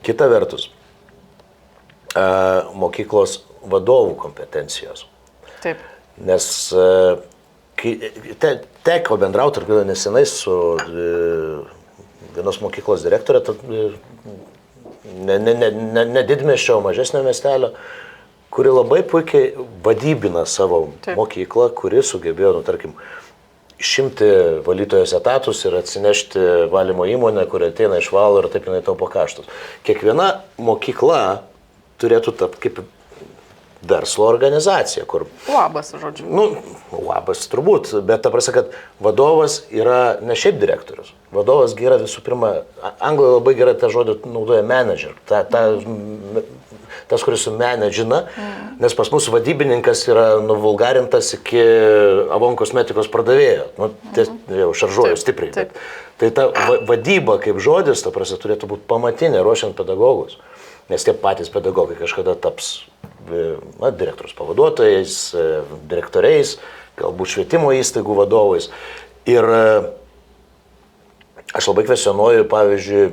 Kita vertus, mokyklos vadovų kompetencijos. Taip. Nes teko bendrauti ir nesenai su vienos mokyklos direktorė, ne didmiesčio, mažesnio miestelio, kuri labai puikiai vadybina savo mokyklą, kuri sugebėjo, tarkim, išimti valytojos etatus ir atsinešti valymo įmonę, kuri ateina išvalo ir taip jinai taupo kaštus. Kiekviena mokykla turėtų tapti kaip verslo organizacija, kur... Uabas, žodžiu. Uabas turbūt, bet ta prasme, kad vadovas yra ne šiaip direktorius. Vadovas yra visų pirma, anglai labai gerai tą žodį naudoja manager, tas, kuris sumenedžina, nes pas mus vadybininkas yra nuvulgarintas iki Avon kosmetikos pardavėjo. Jau šaržuoju stipriai. Taip. Tai ta vadyba kaip žodis, ta prasme, turėtų būti pamatinė ruošiant pedagogus. Nes tie patys pedagogai kažkada taps direktorius pavaduotojais, direktoriais, galbūt švietimo įstaigų vadovais. Ir aš labai kvestionuoju, pavyzdžiui,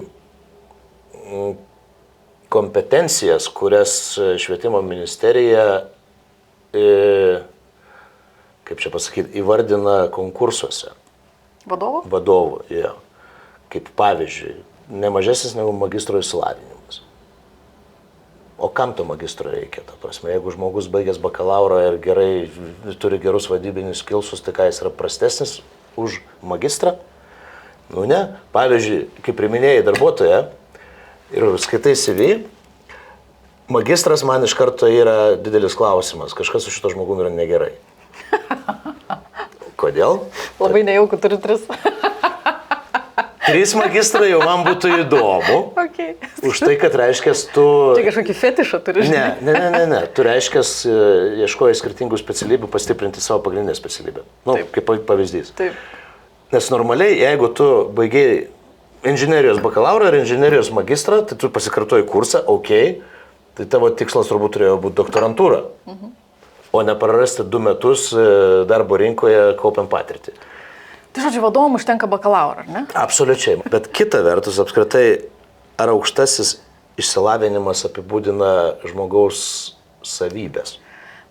kompetencijas, kurias švietimo ministerija, kaip čia pasakyti, įvardina konkursuose. Vadovų? Vadovų, jo. Kaip pavyzdžiui, nemažesnis negu magistro išsilavinimas. O kam to magistro reikia? Ta prasme, jeigu žmogus baigęs bakalauro ir gerai turi gerus vadybinius skillsus, tai ką jis yra prastesnis už magistrą? Nu ne. Pavyzdžiui, kai priminėjai darbuotoją ir skaitai CV, magistras man iš karto yra didelis klausimas. Kažkas su šito žmogumi yra negerai. Kodėl? Labai nejauku, turiu 3. 3 magistrai jau man būtų įdomu. Okay. Už tai, kad reiškia, tu... Čia kažkokį fetišą turi, žinai. Ne. Tu reiškia, ieškoji skirtingų specialybių pastiprinti savo pagrindinę specialybę. Kaip pavyzdys. Taip. Nes normaliai, jeigu tu baigiai inžinerijos bakalaurą ar inžinerijos magistrą, tai tu pasikartoji kursą, tai tavo tikslas turbūt turėjo būti doktorantūra. O ne prarasti 2 metus darbo rinkoje kaupiant patirtį. Tai žodžiu, vadovam užtenka bakalauro, ar ne? Absoliučiai. Bet kita vertus, apskritai, ar aukštasis išsilavinimas apibūdina žmogaus savybės?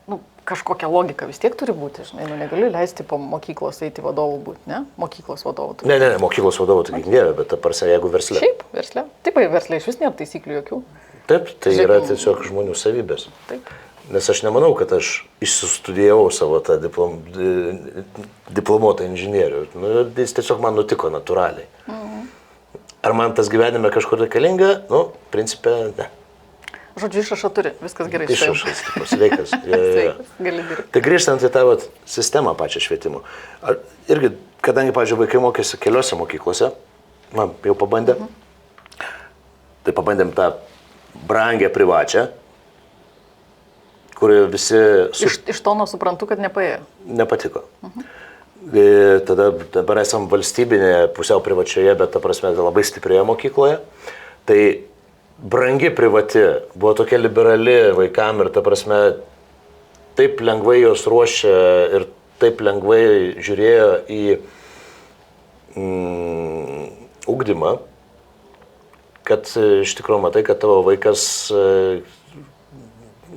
Nu, kažkokia logika vis tiek turi būti, žinai, nu negaliu leisti po mokyklos eiti vadovų būti, ne? Mokyklos vadovų. Ne, mokyklos vadovų tai dieve, bet ta prasme, jeigu versle. Šiaip, versle. Taip, versle iš vis nėra taisyklių jokių. Taip, tai yra tiesiog žmonių savybės. Taip. Nes aš nemanau, kad aš išsistudijavau savo tą diplomuotą inžinierių. Nu, jis tiesiog man nutiko natūraliai. Ar man tas gyvenime kažkur reikalinga? Nu, principė, ne. Žodžiu, išrašą turi, viskas gerai. Išrašas, sveikas. Sveikas, gali dirbti. Tai grįžtant į tą sistemą pačią švietimo. Irgi, kadangi, pavyzdžiui, vaikai mokėsi keliose mokyklose, man jau pabandė, tai pabandėm tą brangę privačią, kur visi... Iš tono suprantu, kad nepaėjo. Nepatiko. Tada dabar esam valstybinėje, pusiau privačioje, bet ta prasme labai stiprioje mokykloje. Tai brangi privati buvo tokia liberali vaikam ir ta prasme taip lengvai jos ruošė ir taip lengvai žiūrėjo į ugdymą, kad iš tikrųjų matai, kad tavo vaikas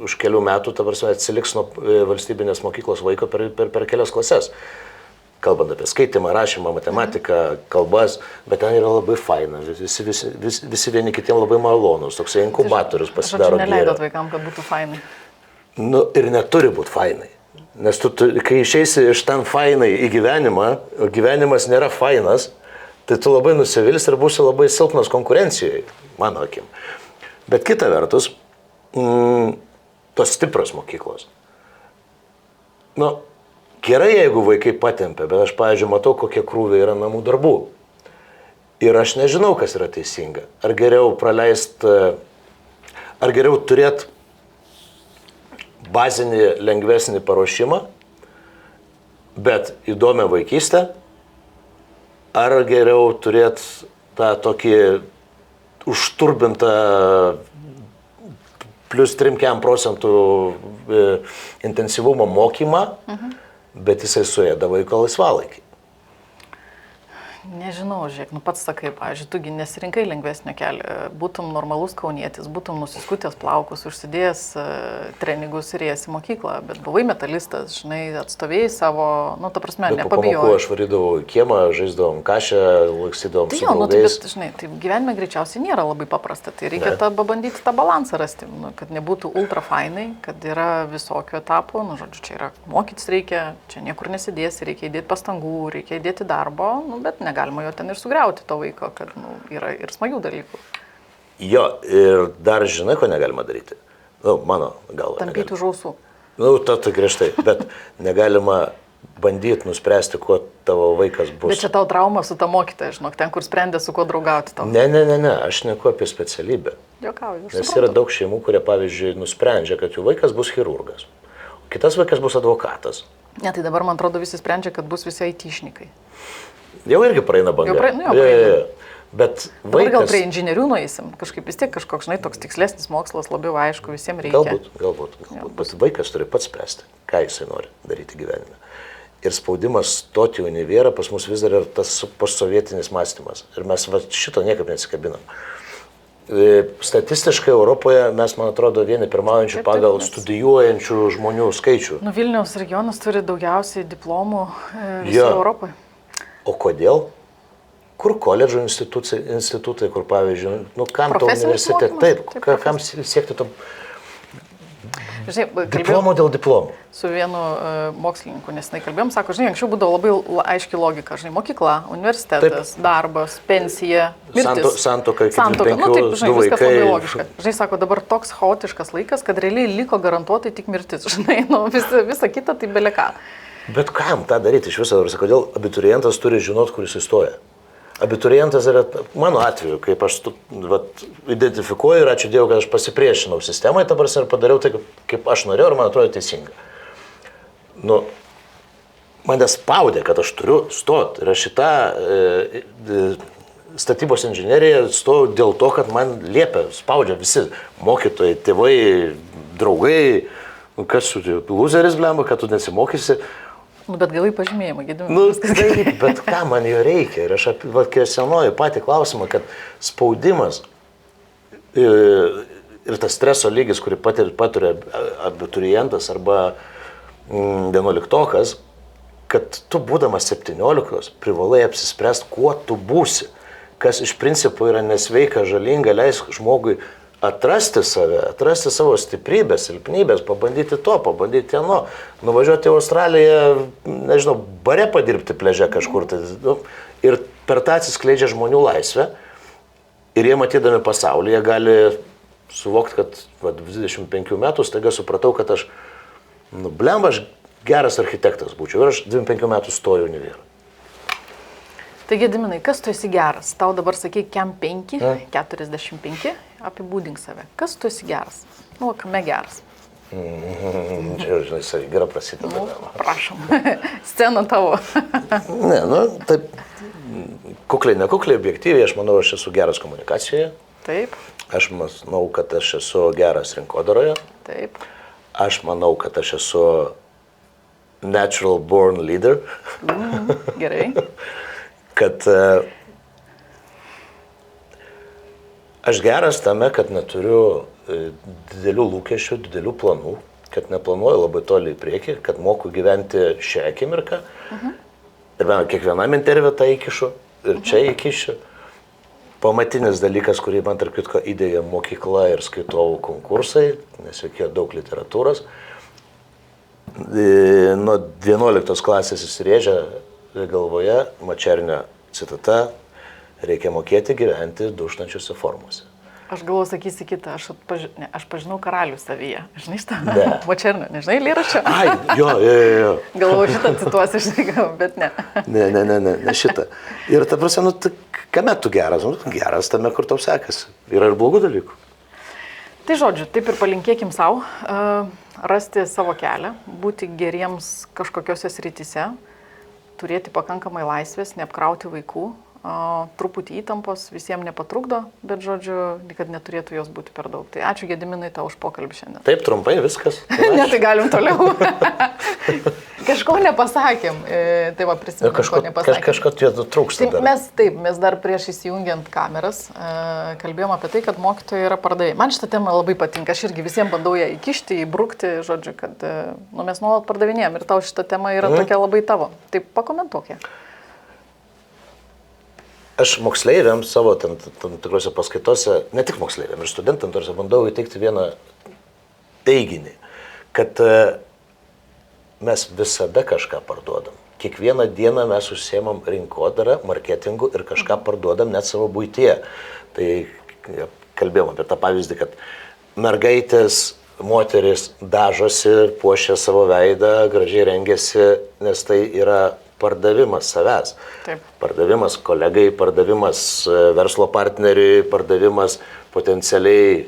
už kelių metų, ta prasme, atsiliks nuo valstybinės mokyklos vaiko per kelias klases. Kalbant apie skaitimą, rašymą, matematiką, kalbas, bet ten yra labai faina, visi vieni kitiem labai malonus, toksai inkubatorius pasidaro. Žodžiu, neleidot vaikam, kad būtų fainai. Nu, ir neturi būti fainai. Nes tu, kai išeisi iš ten fainai į gyvenimą, o gyvenimas nėra fainas, tai tu labai nusivils ir būsi labai silpnas konkurencijoje, mano akim. Bet kita vertus, tos stipros mokyklos. Nu, gerai, jeigu vaikai patempia, bet aš, pavyzdžiui, matau, kokie krūviai yra namų darbų. Ir aš nežinau, kas yra teisinga. Ar geriau turėti bazinį, lengvesnį paruošimą, bet įdomią vaikystę, ar geriau turėti tą tokį užturbintą plus 3% intensyvumo mokymą, bet jisai suėda vaiko laisvalaikį. Nežinau, žiūrėk, nu pats sakai, pavyzdžiui, tugi nesirinkai lengvesnio kelio, būtum normalus kaunietis, būtum nusiskutęs plaukus, užsidėjęs treningus ir ėjęs į mokyklą, bet buvai metalistas, žinai, atstovėjai savo, nu, ta prasme, nepabijojai. Po pamokų aš varydavau į kiemą, žaisdavom kašę, lakstydavom su draugais. Tai bet, žinai, tai gyvenime greičiausiai nėra labai paprasta, tai reikia pabandyti tą balansą rasti, nu, kad nebūtų ultra fainai, kad yra visokio etapų, nu, žodžiu, čia yra mokytis reikia, čia niekur nesidėsi, reikia įdėti pastangų, reikia įdėti darbo, nu, bet galima jo ten ir sugriauti to vaiko, kad yra ir smagių dalykų. Jo, ir dar žinai, ko negalima daryti. Nu, mano galva. Tampyti už ausų. Nu, tai griežtai, bet negalima bandyti nuspręsti, kuo tavo vaikas bus. Bet čia tau trauma su ta mokytoja, žinok, ten, kur sprendė, su kuo draugauti tau. Ne, aš neku apie specialybę. Jokauju, Nes yra daug šeimų, kurie, pavyzdžiui, nusprendžia, kad jų vaikas bus chirurgas, o kitas vaikas bus advokatas. Ne, tai dabar, man atrodo, visi sprendžia, kad bus visi aitišnikai. Jau irgi praeina banga. Jau praeina. Bet vaikas... Gal prie inžinierių nueisim, kažkaip vis tiek kažkoks, žinai, toks tikslesnis mokslas, labiau aišku, visiems reikia. Galbūt. Bet vaikas turi pats spręsti, ką jisai nori daryti gyvenime. Ir spaudimas stoti į univerą pas mus vis dar yra tas postsovietinis mąstymas. Ir mes šito niekaip neatsikabinam. Statistiškai Europoje mes, man atrodo, vieni pirmaujančių pagal studijuojančių žmonių skaičių. Nu, Vilniaus regionas turi daugiausiai diplomų visoje Europoje. O kodėl? Kur koledžo institutai, kur, pavyzdžiui, nu, kam to universitete? Taip, kam siekti to diplomų dėl diplomų? Su vienu mokslininku nesenai kalbėjom, sako, žinai, anksčiau būdavo labai aiški logika, žinai, mokykla, universitetas, darbas, pensija, mirtis. Santuoka, nu taip, žinai, viskas labai logiška. Žinai, sako, dabar toks chaotiškas laikas, kad realiai liko garantuotai tik mirtis, žinai, nu, visa kita tai beleką. Bet kam tą daryti iš viso? Kodėl abiturientas turi žinot, kur jis įstoja? Abiturientas yra, mano atveju, kaip aš identifikuoju ir ačiū Dievui, kad aš pasipriešinau sistemai, dabar ir padariau tai, kaip aš norėjau ir man atrodo teisinga. Nu, mane spaudė, kad aš turiu stoti. Ir aš šitą statybos inžineriją stojau dėl to, kad man liepia, spaudžia visi mokytojai, tėvai, draugai, kas tu, loseris blemba, kad tu nesimokysi. Nu, bet galai pažymėjimą, Gediminas. Nu, taip, bet ką man jo reikia? Ir aš kvestionuoju patį klausimą, kad spaudimas ir tas streso lygis, kurį patiria abiturientas arba 11-okas, kad tu būdamas 17 privalai apsispręsti, kuo tu būsi, kas iš principo yra nesveika, žalinga, leis žmogui atrasti save, atrasti savo stiprybės, silpnybės, pabandyti to, pabandyti ano, nuvažiuoti į Australiją, nežinau, bare padirbti pliaže kažkur. Ir per tą atsiskleidžia žmonių laisvę ir jie matydami pasaulį, jie gali suvokti, kad 25 metų staiga supratau, kad aš, blemba, aš geras architektas būčiau ir aš 25 metų stoju univerą. Tai Gediminai, kas tu esi geras? Tau dabar sakai, kem 5, 45, apibūdink save. Kas tu esi geras? Nu, kame geras? Čia, žinai, savigyra prasideda. Nu, prašom, scena tavo. Ne, nu, taip, nekukliai, objektyviai, aš manau, aš esu geras komunikacijoje. Taip. Aš manau, kad aš esu geras rinkodaroje. Taip. Aš manau, kad aš esu natural born leader. Gerai. Kad aš geras tame, kad neturiu didelių lūkesčių, didelių planų, kad neplanuoju labai toli į priekį, kad moku gyventi šią akimirką. Ir kiekvienam interviu tą įkišu ir čia įkišiu. Pamatinis dalykas, kurį man tarp kitko įdėjo mokykla ir skaitovų konkursai, nes reikėjo daug literatūros. Nuo 11 klasės įsirėžė galvoje Mačernio citata: reikia mokėti gyventi dužtančiuose formuose. Aš galvoju, sakysi kitą, aš pažinau karalių savyje. Žinai šitą? Ne. Mačernio, nežinai lėraščio? Ai, jo. Galvoju, šitą cituosiu, žinai, bet ne. Ne šitą. Ir ta prasme, kame tu geras? Geras tame, kur tau sekasi. Yra ir blogų dalykų. Tai žodžiu, taip ir palinkėkim savo, rasti savo kelią, būti geriems kažkokiose srityse, turėti pakankamai laisvės, neapkrauti vaikų, truputį įtampos, visiems nepatrukdo, bet žodžiu, kad neturėtų jos būti per daug. Tai ačiū Gediminai tau už pokalbį šiandien. Taip, trumpai viskas. Ne, tai galim toliau. Kažko nepasakėm, tai va prisimenu, kažko nepasakėm. Kažko trūksta dar. Mes dar prieš įsijungiant kameras kalbėjom apie tai, kad mokytojai yra pardavėjai. Man šitą temą labai patinka, aš irgi visiems bandau ją įkišti, įbrukti, žodžiu, kad mes nuolat pardavinėjom ir tau šitą temą yra tokia labai tavo. Tai pakomentuok ją. Aš moksleiviams savo tam tikrose paskaitose, ne tik moksleiviams, ir studentams tarsi bandau įteikti vieną teiginį, kad mes visada kažką parduodam. Kiekvieną dieną mes užsiemam rinkodarą, marketingu ir kažką parduodam net savo buityje. Tai kalbėjom apie tą pavyzdį, kad mergaitės, moteris dažosi, puošia savo veidą, gražiai rengiasi, nes tai yra pardavimas savęs. Taip. Pardavimas kolegai, pardavimas verslo partneriui, pardavimas potencialiai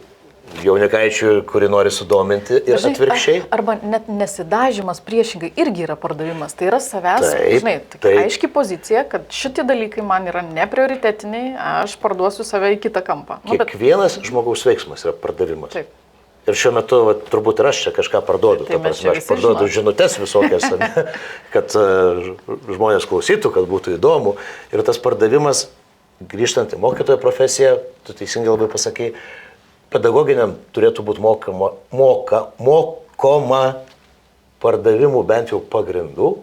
jaunikaičiui, kurį nori sudominti ir atvirkščiai. Arba net nesidažymas priešingai irgi yra pardavimas. Tai yra savęs, taip. Aiški pozicija, kad šitie dalykai man yra neprioritetiniai, aš parduosiu save į kitą kampą. Kiekvienas žmogaus veiksmas yra pardavimas. Taip. Ir šiuo metu turbūt ir aš čia kažką parduodu. Tai aš parduodu žinutes visokias, kad žmonės klausytų, kad būtų įdomu. Ir tas pardavimas, grįžtant į mokytojo profesiją, tu teisingai labai pasakei, pedagoginiam turėtų būti mokoma pardavimų bent jau pagrindų,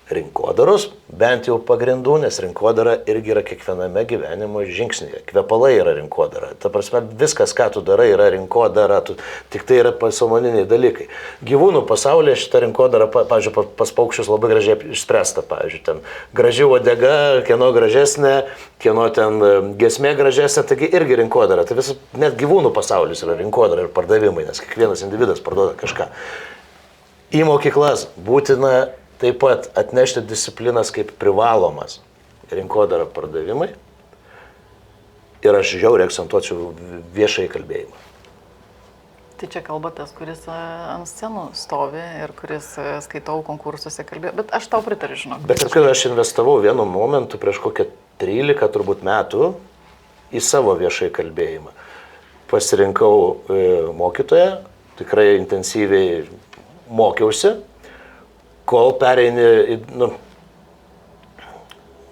rinkodaros bent jau pagrindų, nes rinkodara irgi yra kiekviename gyvenimo žingsnyje. Kvepalai yra rinkodara. Ta prasme, viskas, ką tu darai, yra rinkodara, tik tai yra pasąmoniniai dalykai. Gyvūnų pasaulyje šita rinkodara, pavyzdžiui, pas paukščius labai gražiai išspręsta. Pavyzdžiui, ten graži uodega, kieno gražesnė, kieno ten giesmė gražesnė, taigi irgi rinkodara. Tai visas, net gyvūnų pasaulis yra rinkodara ir pardavimai, nes kiekvienas individas parduoda kažką. Į mokyklas būtina taip pat atnešti disciplinas kaip privalomas rinkodara pardavimai ir aš žiauriai akcentuočiau viešai kalbėjimą. Tai čia kalba tas, kuris ant scenų stovi ir kuris skaitovų konkursuose kalbėjo, bet aš tau pritariu, žinok. Bet kad aš investavau vienu momentu prieš kokią 13 turbūt metų į savo viešai kalbėjimą. Pasirinkau mokytoją, tikrai intensyviai mokiausi, kol pereini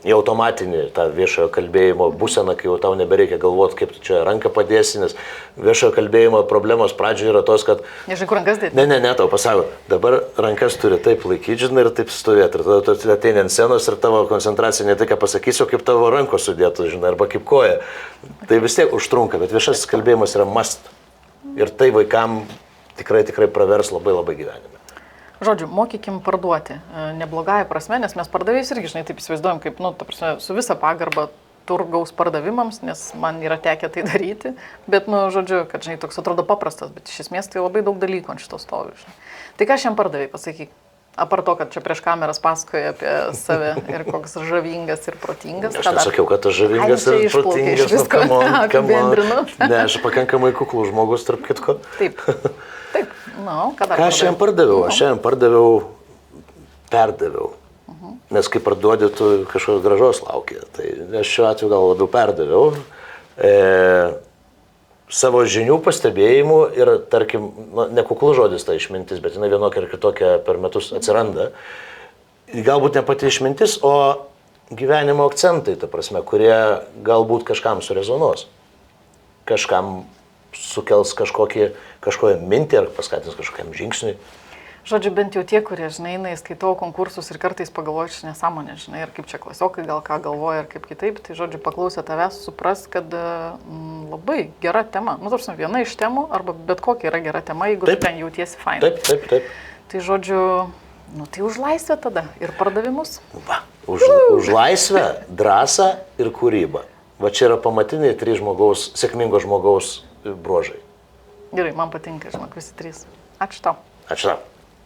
į automatinį tą viešojo kalbėjimo būseną, kai jau tau nebereikia galvoti, kaip tu čia ranką padėsi, nes viešojo kalbėjimo problemos pradžioje yra tos, kad... Nežinai, kur rankas dėti. Ne, tau pasako, dabar rankas turi taip laikyti, žinai, ir taip stovėti. Ir tada tu ateini ant scenos ir tavo koncentracija ne tai, ką pasakysiu, kaip tavo rankos sudėtų, žinai, arba kaip koja. Tai vis tiek užtrunka, bet viešasis kalbėjimas yra must. Ir tai vaikam tikrai pravers labai gyvenime. Žodžiu, mokykim parduoti. Neblogąją prasme, nes mes pardavėjus irgi, žinai, taip įsivaizduojam, kaip, ta prasme, su visa pagarba turgaus pardavimams, nes man yra tekę tai daryti, bet, žodžiu, kad, žinai, toks atrodo paprastas, bet iš esmės tai labai daug dalykų ant šito stovi, žinai. Tai ką šiam pardavėjai, pasakyk? Apart to, kad čia prieš kameras pasakoja apie save ir koks žavingas ir protingas. Aš nesakiau, kad aš žavingas ir protingas. Visko apibendrinu. Ne, aš pakankamai kuklus žmogus, tarp kitko. Taip. Ką aš šiandien pardaviau? Aš šiandien perdaviau. Nes kai parduodi, tu kažkokios gražos laukia. Tai aš šiuo atveju gal labiau perdaviau. Savo žinių, pastebėjimų ir, tarkim, nekuklus žodis ta išmintis, bet jinai vienokia ir kitokia per metus atsiranda. Galbūt ne pati išmintis, o gyvenimo akcentai, ta prasme, kurie galbūt kažkam surezonuos. Kažkam sukels kažkokią mintį ar paskatins kažkokiam žingsniui. Žodžiu, bent jau tie, kurie, žinai, skaitau konkursus ir kartais pagalvoju, čia nesąmonė, žinai, ir kaip čia klasiokai gal ką galvoja, ir kaip kitaip, tai, žodžiu, paklausę tavęs, supras, kad labai gera tema. Tarsi viena iš temų, arba bet kokia yra gera tema, jeigu tu ten jautiesi fainai. Taip. Tai, žodžiu, tai už laisvę tada ir pardavimus. Va, už laisvę, drąsą ir kūrybą. Va čia yra pamatiniai 3 sėkmingo žmogaus bruožai. Gerai, man patinka, žinok, visi 3. Ačiū tau. Ačiū tau.